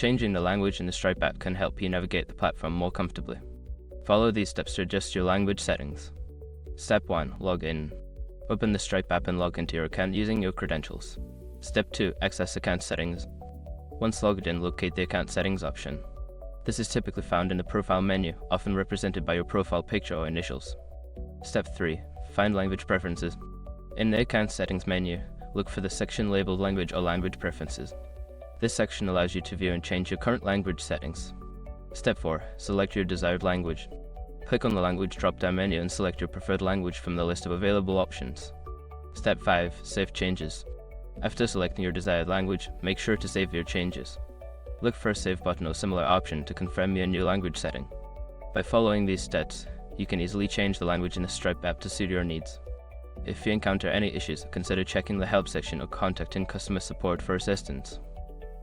Changing the language in the Stripe app can help you navigate the platform more comfortably. Follow these steps to adjust your language settings. Step 1. Log in. Open the Stripe app and log into your account using your credentials. Step 2. Access account settings. Once logged in, locate the account settings option. This is typically found in the profile menu, often represented by your profile picture or initials. Step 3. Find language preferences. In the account settings menu, look for the section labeled language or language preferences. This section allows you to view and change your current language settings. Step 4. Select your desired language. Click on the language drop-down menu and select your preferred language from the list of available options. Step 5. Save changes. After selecting your desired language, make sure to save your changes. Look for a save button or similar option to confirm your new language setting. By following these steps, you can easily change the language in the Stripe app to suit your needs. If you encounter any issues, consider checking the help section or contacting customer support for assistance.